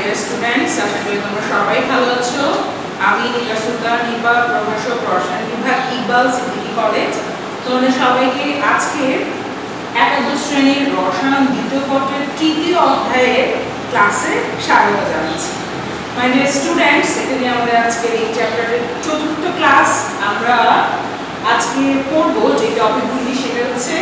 Dear students, আশা করি তোমরা সবাই ভালো আছো। আমি নীলা সুলতান, ইকবাল প্রভাষক রসায়ন বিভাগ, ইকবাল সিদ্দিকী কলেজ। তোমাদের সবাইকে আজকে একাদশ শ্রেণীর রসায়ন দ্বিতীয় পত্রের তৃতীয় অধ্যায়ের ক্লাসে স্বাগত জানাচ্ছি। মাই ডিয়ার স্টুডেন্টস, এখানে আমাদের আজকের এই চ্যাপ্টারের চতুর্থ ক্লাস। আমরা আজকে পড়বো যে টপিকগুলি, সেটা হচ্ছে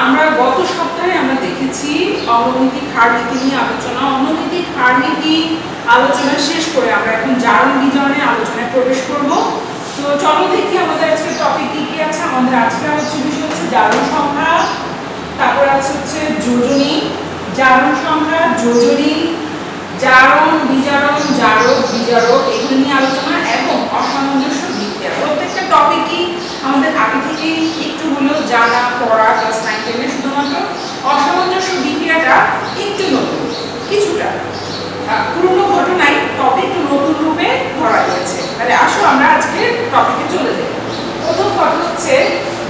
আমরা গত সপ্তাহে আমরা দেখেছি অঙ্গনৈতিক হারনীতি নিয়ে আলোচনা। অঙ্গনৈতিক হারনীতি আলোচনা শেষ করে আমরা এখন জারণ বিজারণে আলোচনায় প্রবেশ করব। তো চলো দেখি আমাদের আজকে টপিক কি কি আছে। আমাদের আজকে আলোচ্য বিষয় হচ্ছে জারণ সংখ্যা, তারপর আছে হচ্ছে যোজনী, জারণ সংখ্যা, যোজনী, জারণ বিজারণ, জারক বিজারক, এগুলো নিয়ে আলোচনা এবং অসামঞ্জস্য বিক্রিয়া। প্রত্যেকটা টপিকই আমাদের আগে থেকেই একটু হলেও জানা পড়া ক্লাস 9-10 শুধুমাত্র অসামঞ্জস্য বিক্রিয়াটা একটু নতুন, কিছুটা পুরনো ঘটনায় তবে একটু নতুন রূপে ধরা গেছে। তাহলে আসো আমরা আজকে টপিকে চলে যাই। প্রথম কথা হচ্ছে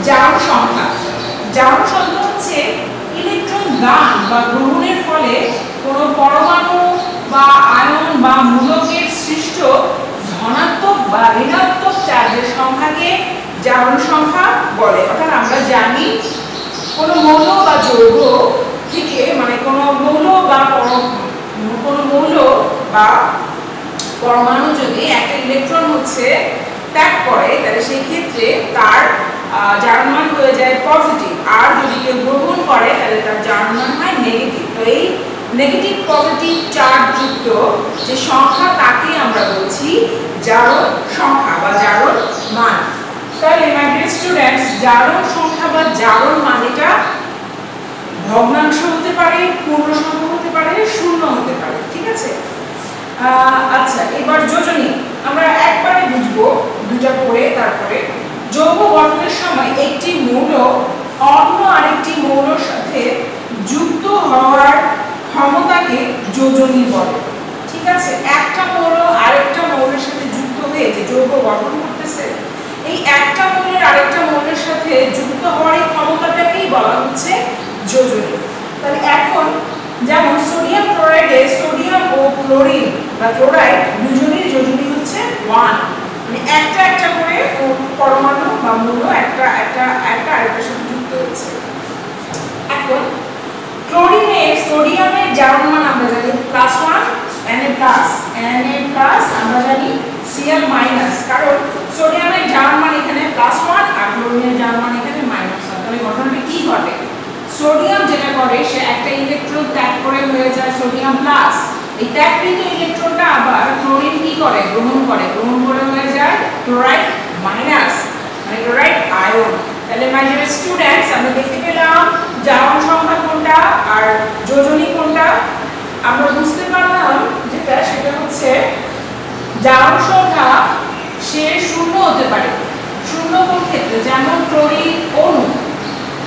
জারণ সংখ্যা। জারণ সংখ্যা হচ্ছে ইলেকট্রন দান বা গ্রহণের ফলে কোনো পরমাণু বা আয়ন বা মূলকের সৃষ্ট ধনাত্মক বা ঋণাত্মক চার্জের সংখ্যাকে জারণ সংখ্যা বলে। অর্থাৎ আমরা জানি কোনো মৌল বা যৌগ থেকে, মানে কোনো মৌল বা পরমাণু যদি একটা ইলেকট্রন হচ্ছে ত্যাগ করে, তাহলে সেই ক্ষেত্রে তার জারণ মান হয়ে যায় পজিটিভ। আর যদি কেউ গ্রহণ করে তাহলে তার জারণ মান হয় নেগেটিভ। তো এই নেগেটিভ পজিটিভ চার্জ যুক্ত যে সংখ্যা, তাকে আমরা বলছি জারণ সংখ্যা বা জারণ মান। তাহলে মাই ডিয়ার স্টুডেন্টস, জারণ সংখ্যা বা জারণ মান এটা ভগ্নাংশ হতে পারে, পূর্ণ সংখ্যা হতে পারে, শূন্য হতে পারে। ঠিক আছে? আচ্ছা, এবার যোজনী আমরা একবারে বুঝবো, দুটো পড়ে তারপরে। যৌগ গঠনের সময় একটি মৌল অন্য আরেকটি মৌলের সাথে যুক্ত হওয়ার ক্ষমতাকে যোজনী বলে। ঠিক আছে? একটা মৌল আরেকটা মৌলের সাথে যুক্ত হয়ে যে যৌগ গঠন করতেছে, এই একটা মৌলের আরেকটা মৌলের সাথে যুক্ত হওয়ার এই ক্ষমতাটাকেই বলা হচ্ছে যোজনী। তাহলে এখন যেমন সোডিয়াম ক্লোরাইডে সোডিয়াম ও ক্লোরিন বা ক্লোরাইড দুজনের যোজনী হচ্ছে 1, মানে একটা একটা করে পরমাণু বা মৌল একটা আরেকটার সাথে যুক্ত হচ্ছে। এখন ক্লোরিনের সোডিয়ামের জারণ মান আমরা জানি +1, Na+ আমরা জানি Cl-, কারণ সোডিয়ামের জারণ মান এখানে +1 আর ক্লোরিনের জারণ মান এখানে -1। তাহলে ঘটনাটা কি ঘটে? সোডিয়াম যেটা করে, সে একটা ইলেকট্রন ত্যাগ করে হয়ে যায় সোডিয়াম প্লাস। এই ত্যাগকৃত ইলেকট্রনটা আবার ক্লোরিন কি করে? গ্রহণ করে হয়ে যায় ক্লোরাইড মাইনাস, মানে ক্লোরাইড আয়ন। তাহলে মাই ডিয়ার স্টুডেন্টস, আমরা দেখতে পেলাম জারণ সংখ্যা কোনটা আর যোজনী কোনটা। আমরা বুঝতে পারলাম যেটা, সেটা হচ্ছে জারণ সংখ্যা সে শূন্য হতে পারে। শূন্য কোন ক্ষেত্রে? যেমন ক্লোরিন অণু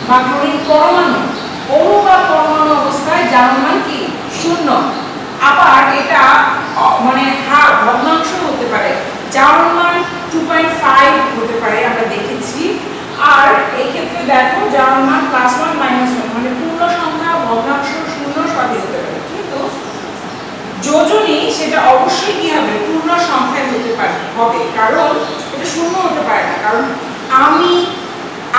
বা ক্লোরিন পরমাণু, অণু বা পরমাণু অবস্থায় জারণ মান কি? শূন্য। আবার এটা মানে ভগ্নাংশ হতে পারে, জারণ মান 2.5 হতে পারে, আমরা দেখেছি। আর এই ক্ষেত্রে দেখো জারণ মান +1 -1, মানে পূর্ণ সংখ্যা, ভগ্নাংশ, শূন্য সবই হতে পারে। কিন্তু যোজনী সেটা অবশ্যই কি হবে? পূর্ণ সংখ্যায় হতে হবে, কারণ এটা শূন্য হতে পারে না। কারণ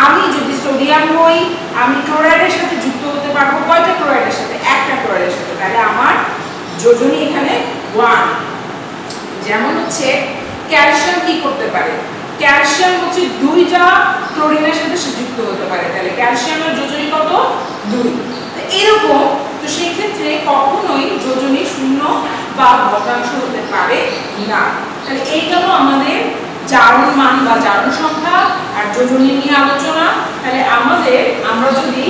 আমি যদি সোডিয়াম হই, আমি ক্লোরাইডের সাথে যুক্ত হতে পারবো কয়টা ক্লোরাইডের সাথে? একটা ক্লোরাইডের সাথে। তাহলে আমার যোজনী এখানে 1। যেমন হচ্ছে ক্যালসিয়াম কি করতে পারে? ক্যালসিয়াম হচ্ছে 2টা ক্লোরিনের সাথে যুক্ত হতে পারে। তাহলে ক্যালসিয়ামের যোজনী কত? 2। তো এরকম, তো সেই ক্ষেত্রে কখনোই যোজনী শূন্য বা ভগ্নাংশ হতে পারে না। তাহলে এই গেল আমাদের জারণ মান বা জারণ সংখ্যা আর যোজনী নিয়ে আলোচনা। তাহলে আমরা যদি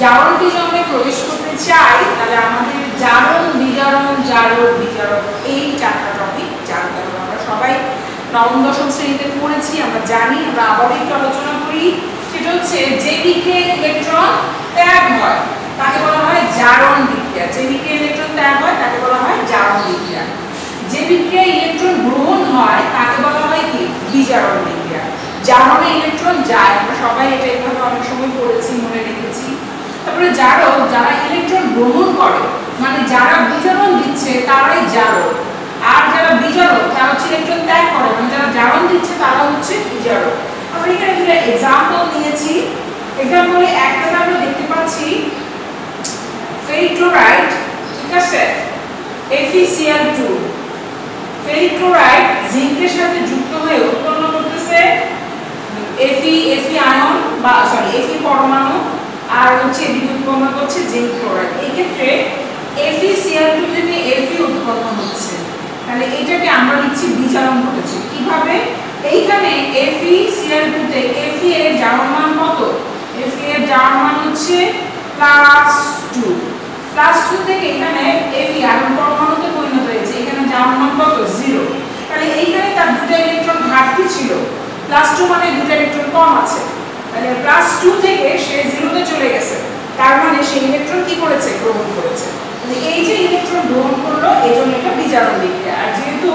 জারণ বিজারণে প্রবেশ করতে চাই, তাহলে আমাদের জারণ বিজারণ, জারক বিজারক, এই 4টা টপিক জানতে হবে। আমরা সবাই নবম-দশম শ্রেণীতে পড়েছি, আমরা জানি। আমরা আবার একটু আলোচনা করি। সেটা হচ্ছে যে দিকে ইলেকট্রন ত্যাগ হয় তাকে বলা হয় জারণ বিক্রিয়া। যে দিকে ইলেকট্রন ত্যাগ হয় তাকে বলা হয় জারণ বিক্রিয়া। যে বিক্রিয়ায় ইলেকট্রন গ্রহণ হয় তাকে বলা হয় কি? বিজারণ বিক্রিয়া। জারণে ইলেকট্রন যায়, আমরা সবাই এটা এইভাবে অনেক সময় পড়েছি, মনে রেখেছি। তারপরে জারক, যারা ইলেকট্রন গ্রহণ করে মানে যারা বিজারণ দিচ্ছে তারাই জারক, আর যারা বিজারক তারা হচ্ছে ইলেকট্রন ত্যাগ করে, মানে যারা জারণ দিচ্ছে তারা হচ্ছে বিজারক। আমরা এখানে দুটো एग्जांपल নিয়েছি। एग्जांपले একটাতে আমরা দেখতে পাচ্ছি ফেরিক ক্লোরাইড, ঠিক আছে, FeCl2। ফেরিক ক্লোরাইড জিঙ্কের সাথে যুক্ত হয়ে উৎপন্ন করতেছে Fe আয়ন বা Fe পরমাণু, আর হচ্ছে এদিকে উৎপন্ন করছে জিঙ্ক ক্লোরাইড। এই ক্ষেত্রে FeCl2 থেকে Fe উৎপন্ন হচ্ছে, তাহলে এটাকে আমরা লিখছি বিজারণ ঘটেছে। কিভাবে? এইখানে FeCl2 তে Fe এর জারণ মান কত? Fe এর জারণ মান হচ্ছে +2, +2 থেকে এখানে Fe আয়ন পরমাণুতে পরিণত হয়েছে, এখানে জারণ মান কত? 0। তাহলে এইখানে তার দুটো ইলেকট্রন ঘাটতি ছিল, +2 মানে দুটো ইলেকট্রন কম আছে, তাহলে +2 থেকে সে 0 তে চলে গেছে, তার মানে সেই ইলেকট্রন কি করেছে? গ্রহণ করেছে। তাহলে এই যে ইলেকট্রন গ্রহণ করলো এজন্য এটা বিজারণ বিক্রিয়া। আর যেহেতু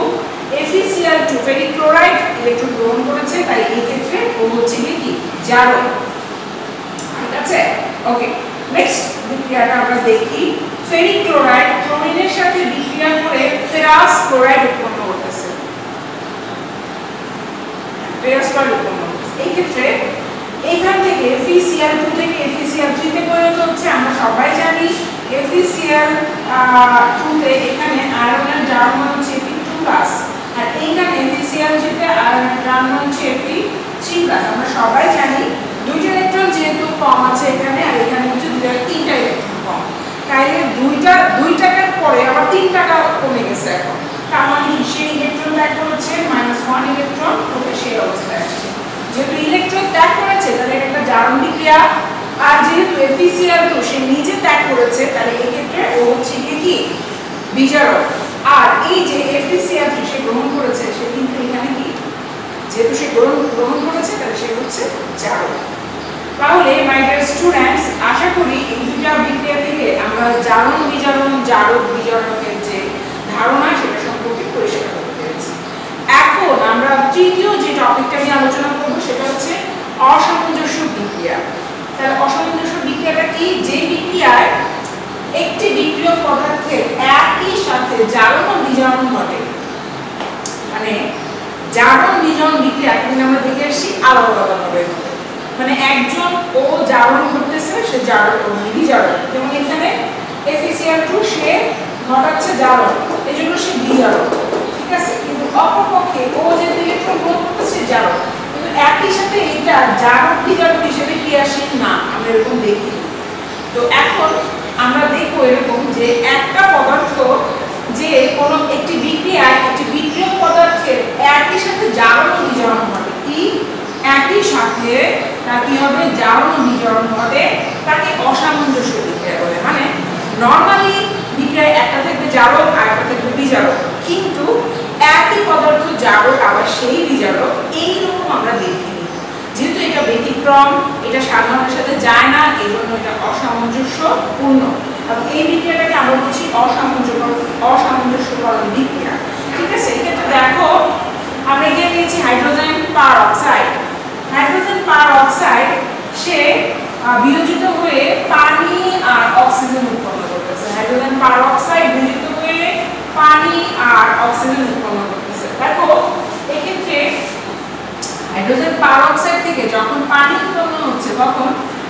FeCl2 ফেরিক ক্লোরাইড ইলেকট্রন গ্রহণ করেছে, তাই এই ক্ষেত্রে ও হচ্ছে কি জারক। ঠিক আছে, ওকে। নেক্সট বিক্রিয়াটা আমরা দেখি। ফেরিক ক্লোরাইড ক্লোরিনের সাথে বিক্রিয়া করে ফেরাস ক্লোরাইড উৎপন্ন করতেছে, ফেরাস ক্লোরাইড উৎপন্ন করতেছে। এই ক্ষেত্রে এখান থেকে FeCl2 থেকে FeCl3 তে পরিণত হচ্ছে। আমরা সবাই জানি FeCl2 তে এখানে আয়রনের জারণ মান হচ্ছে Fe2+, আর এইখানে FeCl3 তে আয়রনের জারণ মান হচ্ছে Fe3+। আমরা সবাই জানি দুইটা ইলেকট্রন যেহেতু কম আছে এখানে, আর এখানে হচ্ছে তিনটা ইলেকট্রন কম, তাইলে দুই টাকার পরে আবার 3 টাকা কমে গেছে এখন, তার মানে সেই ইলেকট্রন ত্যাগ করেছে -1 ইলেকট্রন, ওকে সেই অবস্থায় আসছে। যেহেতু ইলেকট্রন ত্যাগ করেছে তাহলে এটা একটা জারণ বিক্রিয়া, আর যেহেতু FeCl2 সে নিজে ত্যাগ করেছে তাহলে এই ক্ষেত্রে ও হচ্ছে কি বিজারক। আর এই যে FeCl3 সে গ্রহণ করেছে, সে কিন্তু এখানে কি, যেহেতু সে গ্রহণ করেছে তাহলে সে হচ্ছে জারক। তাহলে মাই ডিয়ার স্টুডেন্টস, আশা করি এই দুটো বিক্রিয়া থেকে আমরা জারণ বিজারণ, জারক বিজারকের যে ধারণা সেটা সম্পর্কে পরিষ্কার করতে পেরেছি। এখন আমরা তৃতীয় যে টপিকটা নিয়ে আলোচনা করব সেটা হচ্ছে অসামঞ্জস্য বিক্রিয়া। তাহলে অসামঞ্জস্য বিক্রিয়াটা কি? যে বিক্রিয়ায় একটি বিক্রিয়ক পদার্থের একই সাথে জারণ ও বিজারণ ঘটে, মানে জারণ বিজারণ বিক্রিয়া কিন্তু আমরা দেখে আসছি আলাদা আলাদা ভাবে, মানে একজন ও জারণ করতেছে সে জারণ ও বিজারণ। যেমন এখানে FeCl2 সে ঘটাচ্ছে জারণ, এজন্য সে বিজারণ, ঠিক আছে। কিন্তু অপরপক্ষে ও যে ইলেকট্রন গ্রহণ করতেছে জারণ, কিন্তু একই সাথে এটা জারক বিজারক হিসেবে ক্রিয়াশীল না, আমরা এরকম দেখি। তো এখন আমরা দেখবো এরকম যে একটা পদার্থ যে কোনো একটি বিক্রিয়ায় একটি বিক্রিয়ক পদার্থের একই সাথে জারণ ও বিজারণ ঘটে, কি একই সাথে তার কি হবে? জারণ ও বিজারণ ঘটে, তাকে অসামঞ্জস্য বিক্রিয়া বলে। মানে নরমালি বিক্রিয়ায় একটা থাকবে জারক আর একটা থাকবে বিজারক, কিন্তু একই পদার্থ জারক আবার সেই বিজারক, এইরকম আমরা দেখিনি। যেহেতু এটা ব্যতিক্রম, এটা সাধারণের সাথে যায় না, এই জন্য এটা অসামঞ্জস্যপূর্ণ, এবং এই বিক্রিয়াটাকে আমরা বলছি অসামঞ্জস্যকরণ বিক্রিয়া। ঠিক আছে, এক্ষেত্রে দেখো আমরা এখানে নিয়েছি হাইড্রোজেন পারঅক্সাইড। হাইড্রোজেন পারঅক্সাইড সে বিয়োজিত হয়ে পানি আর অক্সিজেন উৎপন্ন করতেছে। হাইড্রোজেন পারঅক্সাইড বিয়োজিত হয়ে পানি আর অক্সিজেন উৎপন্ন করতেছে। দেখো এক্ষেত্রে হাইড্রোজেন পারঅক্সাইড থেকে যখন পানি উৎপন্ন হচ্ছে তখন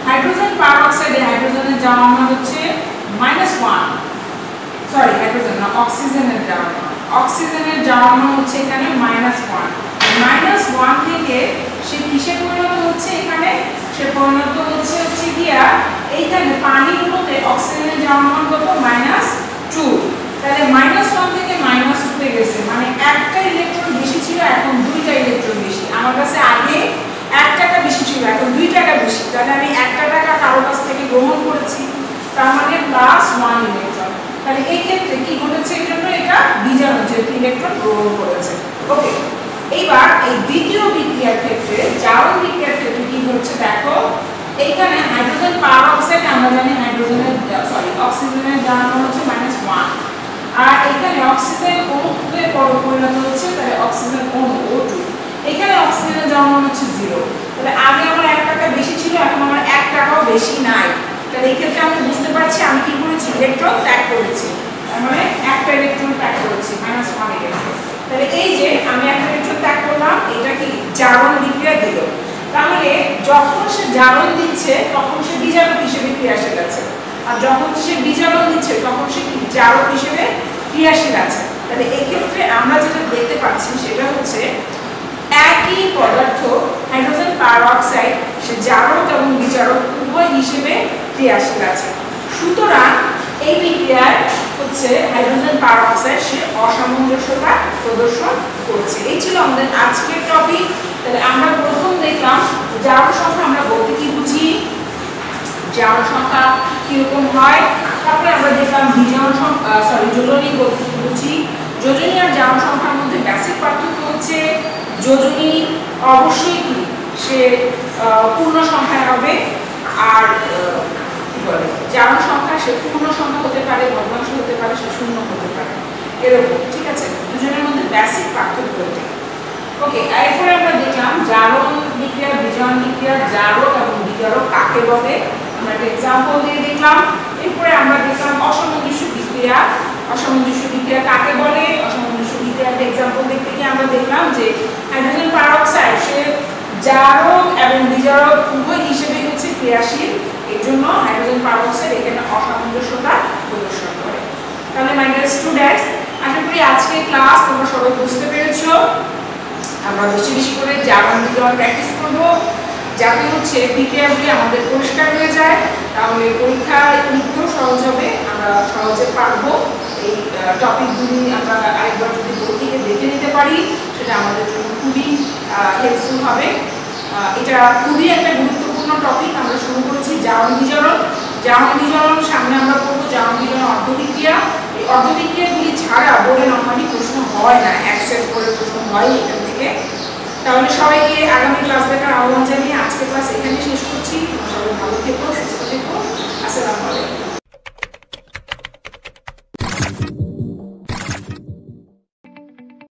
হাইড্রোজেন পারঅক্সাইডে হাইড্রোজেনের জারণ মান হচ্ছে -1, সরি হাইড্রোজেন না, অক্সিজেনের জারণ মান, অক্সিজেনের জারণ মান হচ্ছে এখানে -1। -1 থেকে সে কিসে পরিণত হচ্ছে? এখানে সে পরিণত হচ্ছে গিয়া এইখানে পানির মধ্যে অক্সিজেনের জারণ মান কত? -2। তাহলে -1 থেকে -2 তে গেছে, মানে একটা ইলেকট্রন বেশি ছিল, এখন দুইটা ইলেকট্রন বেশি। আমার কাছে আগে 1 টাকা বেশি ছিল, এখন 2 টাকা বেশি, তাহলে আমি 1 টাকা কারো কাছ থেকে গ্রহণ করেছি, তার মানে +1 ইলেকট্রন। তাহলে এই ক্ষেত্রে কি ঘটেছে? এই জন্য এটা বিজারণ, যেহেতু ইলেকট্রন গ্রহণ করেছে। ওকে, এইবার এই দ্বিতীয় বিক্রিয়ার ক্ষেত্রে, জারণ বিক্রিয়ার ক্ষেত্রে কি হচ্ছে দেখো, এইখানে হাইড্রোজেন পারঅক্সাইড আমরা জানি অক্সিজেনের জারণ মান হচ্ছে -1, আর এখানে অক্সিজেন অণুতে পরিণত হচ্ছে, তাহলে অক্সিজেন অণু O2, এখানে অক্সিজেনের জারণ মান হচ্ছে 0। তাহলে আগে আমার 1 টাকা বেশি ছিল, এখন আমার 1 টাকাও বেশি নাই, তাহলে এই ক্ষেত্রে আমি বুঝতে পারছি আমি কি করেছি, ইলেকট্রন ত্যাগ করেছি, তার মানে একটা ইলেকট্রন ত্যাগ করেছি, -1 ইলেকট্রন। তাহলে এই যে আমি একটা ইলেকট্রন ত্যাগ করলাম, এটা কি জারণ বিক্রিয়া দিল। তাহলে যখন সে জারণ দিচ্ছে তখন সে বিজারক হিসেবে ক্রিয়াশীল আছে, আর যখন সে বিজারণ দিচ্ছে তখন সে কি জারক হিসেবে ক্রিয়াশীল আছে। তাহলে এই ক্ষেত্রে আমরা যেটা দেখতে পাচ্ছি সেটা হচ্ছে একই পদার্থ হাইড্রোজেন পারঅক্সাইড সে জারক এবং বিজারক উভয় হিসেবে ক্রিয়াশীল আছে। সুতরাং এই বিক্রিয়ায় হচ্ছে হাইড্রোজেন পারঅক্সাইড সে অসামঞ্জস্যতা প্রদর্শন করছে। এই ছিল আমাদের আজকের টপিক। তাহলে আমরা প্রথম দেখলাম জারণ সংখ্যা আমরা বলতে কি বুঝি, জারণ সংখ্যা কিরকম হয়। তারপরে আমরা দেখলাম বিজারণ সংখ্যা যোজনী বলতে কি বুঝি। যোজনী আর জারণ সংখ্যার মধ্যে বেসিক পার্থক্য হচ্ছে যোজনী অবশ্যই কি সে পূর্ণ সংখ্যায় হবে, আর কি বলে জারণ সংখ্যা সে পূর্ণ সংখ্যা হতে পারে, ভগ্নাংশ হতে পারে, সে শূন্য হতে পারে, এরকম। ঠিক আছে, দুজনের মধ্যে বেসিক পার্থক্য এটা। ওকে, এরপরে আমরা দেখলাম জারণ বিক্রিয়া, বিজারণ বিক্রিয়া, জারক এবং বিজারক কাকে বলে, আমরা একটা এক্সাম্পল দিয়ে দেখলাম। এরপরে আমরা দেখলাম অসামঞ্জস্য বিক্রিয়া। অসামঞ্জস্য বিক্রিয়া কাকে বলে, অসামঞ্জস্য বিক্রিয়ার একটা এক্সাম্পল দেখতে গিয়ে আমরা দেখলাম যে হাইড্রোজেন পারঅক্সাইড সে জারক এবং বিজারক উভয় হিসেবে হচ্ছে ক্রিয়াশীল, এর জন্য হাইড্রোজেন পারঅক্সাইড এখানে অসামঞ্জস্যতা প্রদর্শন করে। তাহলে মাই ডিয়ার স্টুডেন্টস, আশা করি আজকে ক্লাস তোমরা সবাই বুঝতে পেরেছো। আমরা বেশি বেশি করে জারণ বিজারণ প্র্যাকটিস করব, যাতে হচ্ছে বিক্রিয়াগুলি আমাদের পরিষ্কার হয়ে যায়, তাহলে পরীক্ষায় লিখতেও সহজ হবে, আমরা সহজে পারবো। এই টপিকগুলি আমরা আরেকবার যদি বই থেকে দেখে নিতে পারি সেটা আমাদের জন্য খুবই হেল্পফুল হবে। এটা খুবই একটা গুরুত্বপূর্ণ টপিক। আমরা শুরু করেছি জারণ বিজারণ। জারণ বিজারণ সামনে আমরা পড়বো জারণ বিজারণ অর্ধবিক্রিয়া। এই অর্ধবিক্রিয়াগুলি ছাড়া বোর্ডে নরমালি প্রশ্ন হয় না, অ্যাকসেপ্ট করে প্রশ্ন হয় এখান থেকে। তাহলে সবাইকে আগামী ক্লাসে